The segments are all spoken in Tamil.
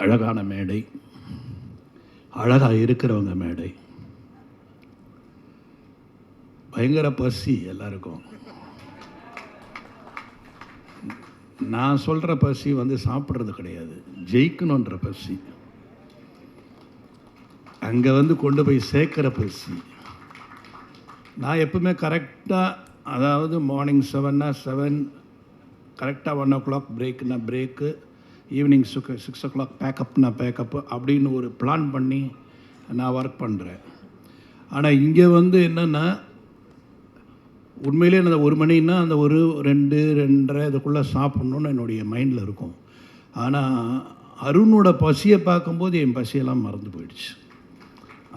அழகான மேடை, அழகாக இருக்கிறவங்க மேடை, பயங்கர பசி எல்லாருக்கும். நான் சொல்கிற பசி வந்து சாப்பிட்றது கிடையாது, ஜெயிக்கணுன்ற பசி, அங்கே வந்து கொண்டு போய் சேர்க்குற பசி. நான் எப்பவுமே கரெக்டாக, அதாவது மார்னிங் 7னா 7, கரெக்டாக 1 o'clock பிரேக்குனா பிரேக்கு, ஈவினிங் 6 o'clock பேக்கப்னா பேக்கப்பு அப்படின்னு ஒரு பிளான் பண்ணி நான் ஒர்க் பண்ணுறேன். ஆனால் இங்கே வந்து என்னென்னா உண்மையிலே அந்த 1 மணின்னா அந்த 1, 2, 2:30 இதுக்குள்ளே சாப்பிட்ணுன்னு என்னுடைய மைண்டில் இருக்கும். ஆனால் அருணோட பசியை பார்க்கும்போது என் பசியெல்லாம் மறந்து போயிடுச்சு.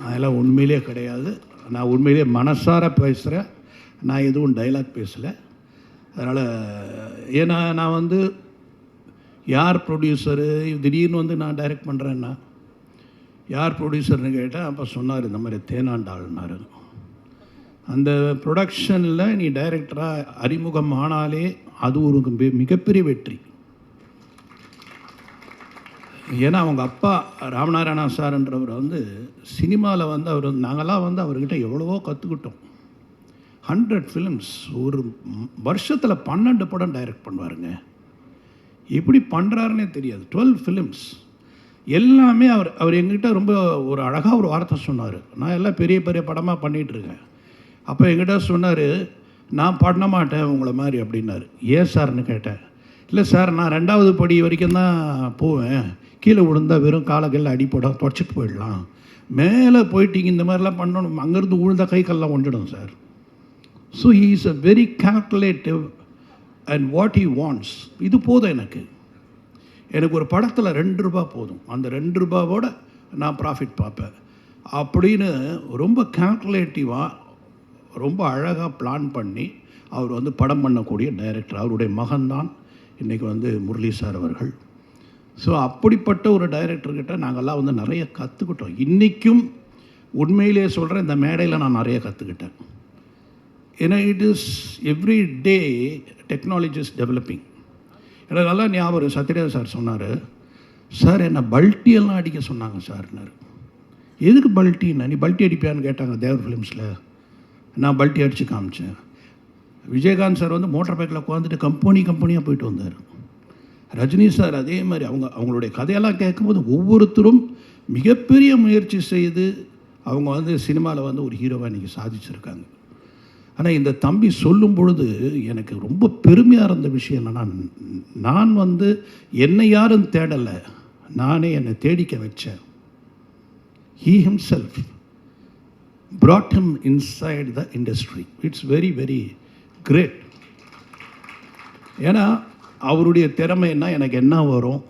அதெல்லாம் உண்மையிலே கிடையாது. நான் உண்மையிலே மனசார பேசுகிறேன், நான் எதுவும் டைலாக் பேசலை. அதனால் ஏன்னா நான் வந்து யார் ப்ரொடியூசரு, திடீர்னு வந்து நான் டைரக்ட் பண்ணுறேன்னா யார் ப்ரொடியூசர்னு கேட்டேன். அப்போ சொன்னார், இந்த மாதிரி தேனாண்டாள்னாரு. அந்த ப்ரொடக்ஷனில் நீ டைரக்டராக அறிமுகம் ஆனாலே அது ஒரு மிகப்பெரிய வெற்றி. ஏன்னா அவங்க அப்பா ராமநாராயணா சார்ன்றவர் வந்து சினிமாவில் வந்து அவர் நாங்களாம் வந்து அவர்கிட்ட எவ்வளவோ கற்றுக்கிட்டோம். 100 ஃபிலிம்ஸ், ஒரு வருஷத்தில் 12 படம் டைரக்ட் பண்ணுவாருங்க. எப்படி பண்ணுறாருன்னே தெரியாது. 12 ஃபிலிம்ஸ் எல்லாமே அவர் எங்கிட்ட ரொம்ப ஒரு அழகாக ஒரு வார்த்தை சொன்னார். நான் எல்லாம் பெரிய பெரிய படமாக பண்ணிகிட்ருக்கேன். அப்போ எங்கிட்ட சொன்னார், நான் பண்ண மாட்டேன் உங்களை மாதிரி அப்படின்னாரு. ஏன் சார்னு கேட்டேன். இல்லை சார், நான் 2வது படி வரைக்கும் தான் போவேன், கீழே விழுந்தால் வெறும் காலக்கல்ல அடிப்படம் தொடச்சிட்டு போயிடலாம், மேலே போயிட்டீங்க இந்த மாதிரிலாம் பண்ணணும், அங்கேருந்து விழுந்தா கை கல்லாம் ஒன்றிடும் சார். So he is a very calculative and what he wants. இது போதும் எனக்கு ஒரு படத்தில் 2 ரூபா போதும், அந்த 2 ரூபாவோட நான் ப்ராஃபிட் பார்ப்பேன் அப்படின்னு ரொம்ப கால்குலேட்டிவாக ரொம்ப அழகாக பிளான் பண்ணி அவர் வந்து படம் பண்ணக்கூடிய டைரக்டர். அவருடைய மகன்தான் இன்றைக்கி வந்து முரளி சார் அவர்கள். ஸோ அப்படிப்பட்ட ஒரு டைரக்டர்கிட்ட நாங்கள்லாம் வந்து நிறைய கற்றுக்கிட்டோம். இன்றைக்கும் உண்மையிலே சொல்கிறேன், இந்த மேடையில் நான் நிறைய கற்றுக்கிட்டேன். ஏன்னா it is every day technology is developing. எனக்கு நல்லா ஞாபகம், சத்யராஜ் சார் சொன்னார், சார் என்னை பல்ட்டியெல்லாம் அடிக்க சொன்னாங்க சார்னார். எதுக்கு பல்ட்டின்னா, நீ பல்ட்டி அடிப்பியான்னு கேட்டாங்க தேவர் ஃபிலிம்ஸில். நான் பல்ட்டி அடித்து காமிச்சேன். விஜயகாந்த் சார் வந்து மோட்டார் பைக்கில் உட்காந்துட்டு கம்பெனியாக போயிட்டு வந்தார். ரஜினி சார் அதே மாதிரி அவங்களுடைய கதையெல்லாம் கேட்கும்போது ஒவ்வொருத்தரும் மிகப்பெரிய முயற்சி செய்து அவங்க வந்து சினிமாவில் வந்து ஒரு ஹீரோவாக இன்றைக்கி சாதிச்சிருக்காங்க. ஆனால் இந்த தம்பி சொல்லும் பொழுது எனக்கு ரொம்ப பெருமையாக இருந்த விஷயம் என்னென்னா, நான் வந்து என்னை யாரும் தேடலை, நானே என்னை தேடிக்க வச்சேன். He himself brought him inside the industry. It's very, very great. ஏன்னா அவருடைய திறமைன்னா எனக்கு என்ன வரும்,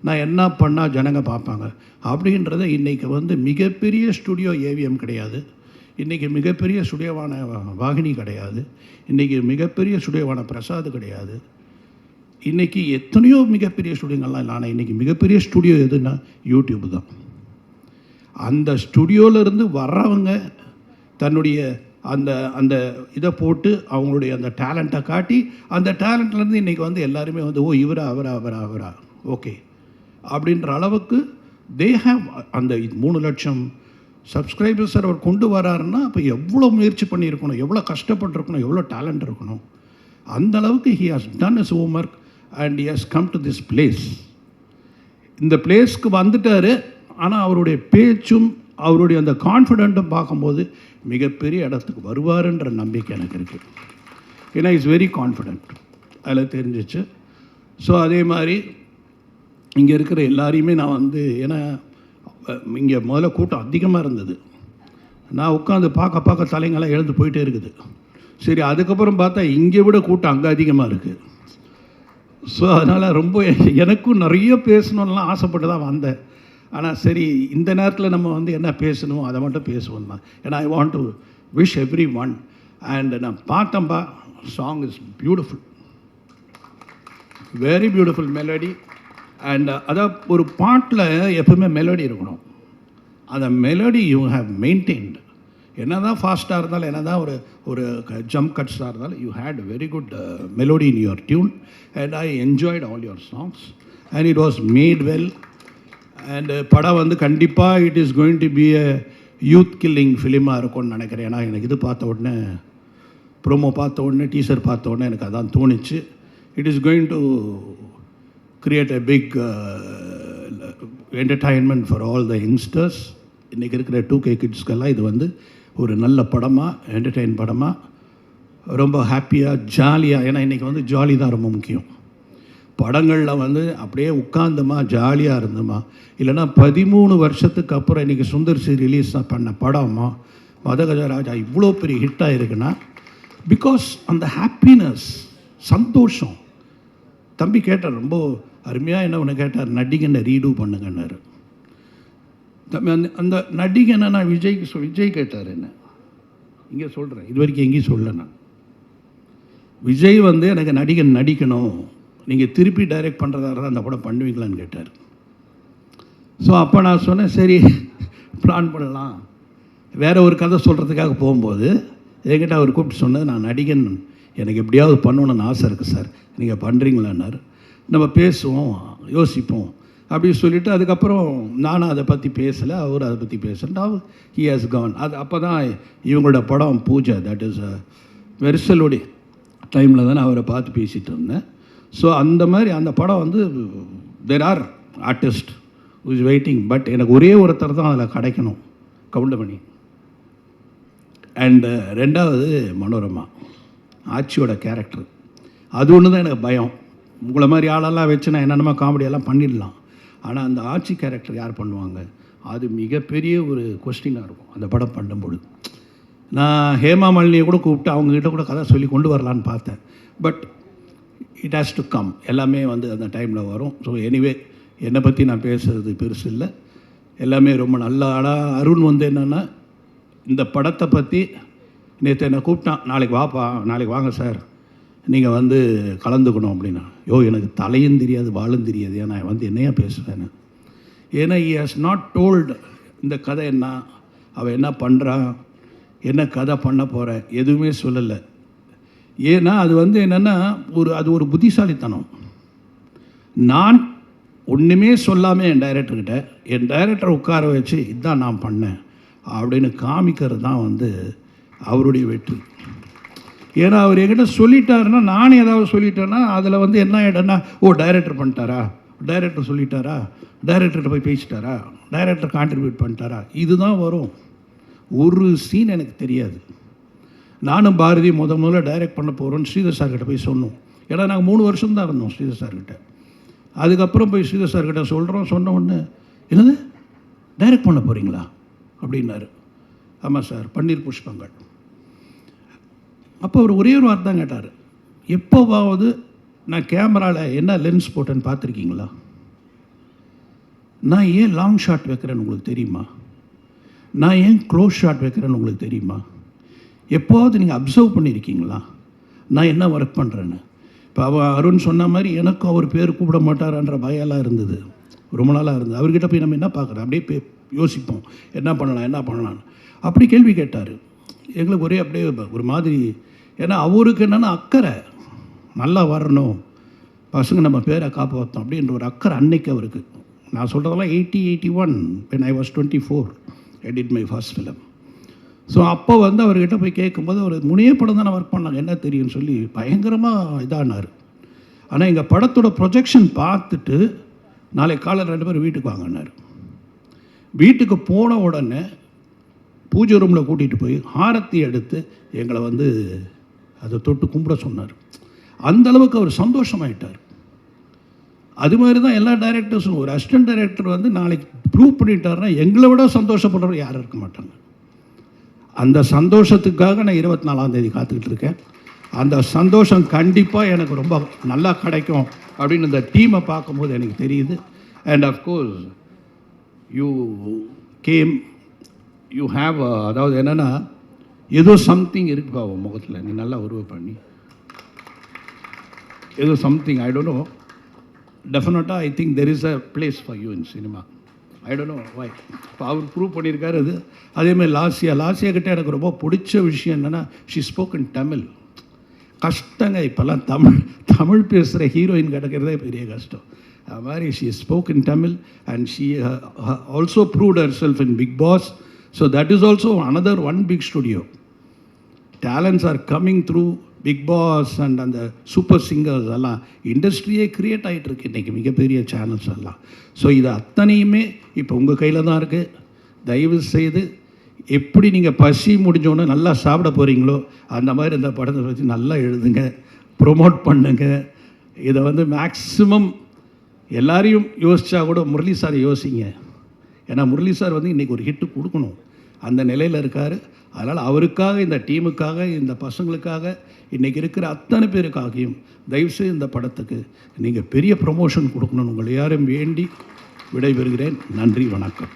நான் என்ன பண்ணால் ஜனங்க பார்ப்பாங்க அப்படின்றத இன்றைக்கி வந்து மிகப்பெரிய ஸ்டுடியோ ஏவிஎம் கிடையாது, இன்றைக்கி மிகப்பெரிய ஸ்டுடியோவான வாகினி கிடையாது, இன்றைக்கி மிகப்பெரிய ஸ்டுடியோவான பிரசாத் கிடையாது, இன்றைக்கி எத்தனையோ மிகப்பெரிய ஸ்டுடியோங்கள்லாம் இல்லை. ஆனால் இன்றைக்கி மிகப்பெரிய ஸ்டுடியோ எதுன்னா யூடியூப் தான். அந்த ஸ்டுடியோவிலேருந்து வர்றவங்க தன்னுடைய அந்த அந்த இதை போட்டு அவங்களுடைய அந்த டேலண்ட்டை காட்டி, அந்த டேலண்ட்லேருந்து இன்றைக்கி வந்து எல்லாருமே வந்து ஓ அவரா ஓகே அப்படின்ற அளவுக்கு தே ஹேவ் அந்த 3 லட்சம் சப்ஸ்கிரைபர்ஸ் அவர் கொண்டு வராருன்னா அப்போ எவ்வளோ முயற்சி பண்ணியிருக்கணும், எவ்வளோ கஷ்டப்பட்டுருக்கணும், எவ்வளோ டேலண்ட் இருக்கணும். அந்த அளவுக்கு he has done his homework and he has come to this place. இந்த பிளேஸ்க்கு வந்துட்டார். ஆனால் அவருடைய பேச்சும் அவருடைய அந்த கான்ஃபிடென்ட்டும் பார்க்கும்போது மிகப்பெரிய இடத்துக்கு வருவாருன்ற நம்பிக்கை எனக்கு இருக்குது. ஏன்னா இஸ் வெரி கான்ஃபிடென்ட், அதில் தெரிஞ்சிச்சு. ஸோ அதே மாதிரி இங்கே இருக்கிற எல்லாரையுமே நான் வந்து, ஏன்னா இங்கே முதல்ல கூட்டம் அதிகமாக இருந்தது, நான் உட்காந்து பார்க்க தலைங்கெல்லாம் எழுந்து போயிட்டே இருக்குது. சரி, அதுக்கப்புறம் பார்த்தா இங்கே விட கூட்டம் அங்கே அதிகமாக இருக்குது. ஸோ அதனால் ரொம்ப எனக்கும் நிறைய பேசணுன்னெலாம் ஆசைப்பட்டு தான் வந்தேன். ஆனால் சரி, இந்த நேரத்தில் நம்ம வந்து என்ன பேசணும் அதை மட்டும் பேசுவோம் தான். ஏன்னா I want to wish everyone. And நான் பார்த்தம்பா, song is beautiful, very beautiful melody. And அதான் ஒரு பாட்டில் எப்பவுமே மெலடி இருக்கணும். அந்த மெலடி யூ ஹேவ் மெயின்டைன்டு. என்ன தான் ஃபாஸ்ட்டாக இருந்தாலும், என்ன தான் ஒரு ஜம்ப் கட்ஸாக இருந்தாலும், you had very good melody in your tune. And I enjoyed all your songs and it was made well. And படம் வந்து கண்டிப்பாக it is going to be a youth killing ஃபிலிமாக இருக்கும்னு நினைக்கிறேன். ஏன்னா எனக்கு இது பார்த்த உடனே, ப்ரோமோ பார்த்த உடனே, டீசர் பார்த்த உடனே எனக்கு அதான் தோணுச்சு. It is going to create a big entertainment for all the youngsters. இன்றைக்கி இருக்கிற 2K கிட்ஸ்க்கெல்லாம் இது வந்து ஒரு நல்ல படமாக, என்டர்டெயின் படமாக, ரொம்ப ஹாப்பியாக, ஜாலியாக. ஏன்னா இன்றைக்கி வந்து ஜாலி தான் ரொம்ப முக்கியம். படங்களில் வந்து அப்படியே உட்கார்ந்தோமா, ஜாலியாக இருந்தோமா, இல்லைன்னா 13 வருஷத்துக்கு அப்புறம் இன்றைக்கி சுந்தர் சி ரிலீஸ் பண்ண படமா மதகஜராஜா இவ்வளோ பெரிய ஹிட்டாக இருக்குன்னா பிகாஸ் அந்த ஹாப்பினஸ், சந்தோஷம். தம்பி கேட்டார், ரொம்ப அருமையாக என்ன ஒன்று கேட்டார், நடிகனை ரீடூ பண்ணுங்கன்னாரு. அந்த நடிகனை நான் விஜய் கேட்டார் என்ன, இங்கே சொல்கிறேன், இது வரைக்கும் எங்கேயும் சொல்லலை நான். விஜய் வந்து எனக்கு நடிகன் நடிக்கணும், நீங்கள் திருப்பி டைரக்ட் பண்ணுறதா இருந்தால் அந்த படம் பண்ணுவீங்களான்னு கேட்டார். ஸோ அப்போ நான் சொன்னேன், சரி பிளான் பண்ணலாம். வேறு ஒரு கதை சொல்கிறதுக்காக போகும்போது என்கிட்ட அவர் கூப்பிட்டு சொன்னது, நான் நடிகன் எனக்கு எப்படியாவது பண்ணணுன்னு ஆசை இருக்குது சார், நீங்கள் பண்ணுறீங்களான்னாரு. நம்ம பேசுவோம், யோசிப்போம் அப்படின்னு சொல்லிவிட்டு அதுக்கப்புறம் நானும் அதை பற்றி பேசலை, அவர் அதை பற்றி பேசுகிறேன். He has Khan. அது அப்போ தான் இவங்களோட படம் பூஜை, தட் இஸ் மெர்சலோடைய டைமில் தான் நான் அவரை பார்த்து பேசிகிட்டு இருந்தேன். ஸோ அந்த மாதிரி அந்த படம் வந்து there are artist who is waiting. But எனக்கு ஒரே ஒருத்தர் தான் அதில் கிடைக்கணும், கவுண்டமணி. அண்டு ரெண்டாவது மனோரமா, ஆட்சியோட கேரக்டர். அது ஒன்று தான் எனக்கு பயம். உங்களை மாதிரி ஆளெல்லாம் வச்சு நான் என்னென்னமோ காமெடியெல்லாம் பண்ணிடலாம், ஆனால் அந்த ஆட்சி கேரக்டர் யார் பண்ணுவாங்க, அது மிகப்பெரிய ஒரு கொஸ்டினாக இருக்கும் அந்த படம் பண்ணும்பொழுது. நான் ஹேமா மாலினியை கூட கூப்பிட்டு அவங்கக்கிட்ட கூட கதை சொல்லி கொண்டு வரலான்னு பார்த்தேன். But it has to come, எல்லாமே வந்து அந்த டைமில் வரும். ஸோ எனிவே என்னை பற்றி நான் பேசுகிறது பெருசு இல்லை, எல்லாமே ரொம்ப நல்ல ஆளாக. அருண் வந்து என்னென்னா இந்த படத்தை பற்றி நேற்று என்னை கூப்பிட்டான், நாளைக்கு வாப்பா, நாளைக்கு வாங்க சார், நீங்கள் வந்து கலந்துக்கணும் அப்படின்னா. எனக்கு தலையும் தெரியாது, வாழும் தெரியாது, ஏன்னா வந்து என்னையா பேசுவேன்னு. ஏன்னா ஹி ஹாஸ் நாட் டோல்டு இந்த கதை என்ன, அவள் என்ன பண்ணுறான், என்ன கதை பண்ண போகிறேன், எதுவுமே சொல்லலை. ஏன்னா அது வந்து என்னென்னா அது ஒரு புத்திசாலித்தனம். நான் ஒன்றுமே சொல்லாமல் என் டைரக்டரை உட்கார வச்சு இதுதான் நான் பண்ணேன் அப்படின்னு காமிக்கிறது தான் வந்து அவருடைய வெற்றி. ஏன்னா அவர் என்கிட்ட சொல்லிட்டாருன்னா, நானே ஏதாவது சொல்லிட்டேன்னா அதில் வந்து என்ன ஆகிடும்னா, டைரக்டர் பண்ணிட்டாரா, டைரக்டர் சொல்லிட்டாரா, டைரக்டர்கிட்ட போய் பேசிட்டாரா, டைரக்டர் கான்ட்ரிபியூட் பண்ணிட்டாரா, இதுதான் வரும். ஒரு சீன் எனக்கு தெரியாது. நானும் பாரதி முதல்ல டைரக்ட் பண்ண போகிறோன்னு ஸ்ரீதர் சார்கிட்ட போய் சொன்னோம். ஏன்னா நாங்கள் 3 வருஷம் தான் இருந்தோம் ஸ்ரீதர் சார்கிட்ட. அதுக்கப்புறம் போய் ஸ்ரீதர் சார்கிட்ட சொன்ன உடனே, என்னது டைரக்ட் பண்ண போகிறீங்களா அப்படின்னாரு. ஆமாம் சார், பன்னீர் புஷ்பங்கள். அப்போ அவர் ஒரே ஒரு வார்த்தை தான் கேட்டார், எப்போவாவது நான் கேமராவில் என்ன லென்ஸ் போட்டேன்னு பார்த்துருக்கீங்களா, நான் ஏன் லாங் ஷாட் வைக்கிறேன்னு உங்களுக்கு தெரியுமா, நான் ஏன் க்ளோஸ் ஷாட் வைக்கிறேன்னு உங்களுக்கு தெரியுமா, எப்போவாவது நீங்கள் அப்சர்வ் பண்ணியிருக்கீங்களா நான் என்ன ஒர்க் பண்ணுறேன்னு. இப்போ அருண் சொன்ன மாதிரி எனக்கும் அவர் பேர் கூப்பிட மாட்டார்ன்ற பயம்லாம் இருந்தது, ரொம்ப நாளாக இருந்தது. அவர்கிட்ட போய் நம்ம என்ன பார்க்குறோம், அப்படியே யோசிப்போம், என்ன பண்ணலான்னு. அப்படி கேள்வி கேட்டார். எங்களுக்கு ஒரே அப்படியே ஒரு மாதிரி, ஏன்னா அவருக்கு என்னென்னா அக்கறை, நல்லா வரணும், பசங்க நம்ம பேரை காப்பாற்றோம் அப்படின்ற ஒரு அக்கறை அன்னைக்கு அவருக்கு. நான் சொல்கிறதெல்லாம் 81 when I was 24 I did my first film. So அப்போ வந்து அவர்கிட்ட போய் கேட்கும்போது அவர் முனைய படம் தானே ஒர்க் பண்ணாங்க, என்ன தெரியும்னு சொல்லி பயங்கரமாக இதானார். ஆனால் எங்கள் படத்தோட ப்ரொஜெக்ஷன் பார்த்துட்டு நாளைக்கு காலையில் 2 பேரும் வீட்டுக்கு வாங்கினார். வீட்டுக்கு போன உடனே பூஜை ரூமில் கூட்டிகிட்டு போய் ஆரத்தி எடுத்து எங்களை வந்து அதை தொட்டு கும்பிட சொன்னார். அந்தளவுக்கு அவர் சந்தோஷமாயிட்டார். அது மாதிரி தான் எல்லா டைரக்டர்ஸும். ஒரு அசிஸ்டன்ட் டைரக்டர் வந்து நாளைக்கு ப்ரூவ் பண்ணிட்டாருன்னா எங்களை விட சந்தோஷப்படுறவர் யாரும் இருக்க மாட்டாங்க. அந்த சந்தோஷத்துக்காக நான் 24ஆம் தேதி காத்துக்கிட்டு இருக்கேன். அந்த சந்தோஷம் கண்டிப்பாக எனக்கு ரொம்ப நல்லா கிடைக்கும் அப்படின்னு இந்த டீமை பார்க்கும்போது எனக்கு தெரியுது. And of course you came, you have, அதாவது என்னென்னா ஏதோ சம்திங் இருக்குப்பா உன் முகத்தில், நீ நல்லா உருவ பண்ணி ஏதோ சம்திங், ஐ டோன்ட் நோ, டெஃபினட்டாக I think there is a place for you in cinema. I don't know why. இப்போ அவர் ப்ரூவ் பண்ணியிருக்காரு. அது அதேமாதிரி லாஸ்யா கிட்டே எனக்கு ரொம்ப பிடிச்ச விஷயம் என்னென்னா, ஷி ஸ்போக்கன் தமிழ். கஷ்டங்க இப்போல்லாம் தமிழ் பேசுகிற ஹீரோயின் கிடைக்கிறதே பெரிய கஷ்டம். அது மாதிரி she spoke in Tamil and she also proved herself in Bigg Boss. So that is also another one big studio. Talents are coming through Bigg Boss and அந்த சூப்பர் சிங்கர்ஸ் எல்லாம் இண்டஸ்ட்ரியே க்ரியேட் ஆகிட்டுருக்கு இன்றைக்கி மிகப்பெரிய சேனல்ஸ் எல்லாம். ஸோ இது அத்தனையுமே இப்போ உங்கள் கையில் தான் இருக்குது. தயவு செய்து எப்படி நீங்கள் பசி முடிஞ்சோன்னு நல்லா சாப்பிட போகிறீங்களோ அந்த மாதிரி இந்த படத்தை பற்றி நல்லா எழுதுங்க, ப்ரொமோட் பண்ணுங்க. இதை வந்து மேக்ஸிமம் எல்லாரையும் யோசித்தா கூட முரளி சார் யோசிங்க. ஏன்னா முரளி சார் வந்து இன்றைக்கி ஒரு ஹிட்டு கொடுக்கணும், அந்த நிலையில் இருக்கார். அதனால் அவருக்காக, இந்த டீமுக்காக, இந்த பசங்களுக்காக, இன்றைக்கி இருக்கிற அத்தனை பேருக்காகியும் தயவுசெய்து இந்த படத்துக்கு நீங்கள் பெரிய ப்ரொமோஷன் கொடுக்கணும்னு உங்களை யாரும் வேண்டி விடைபெறுகிறேன். நன்றி, வணக்கம்.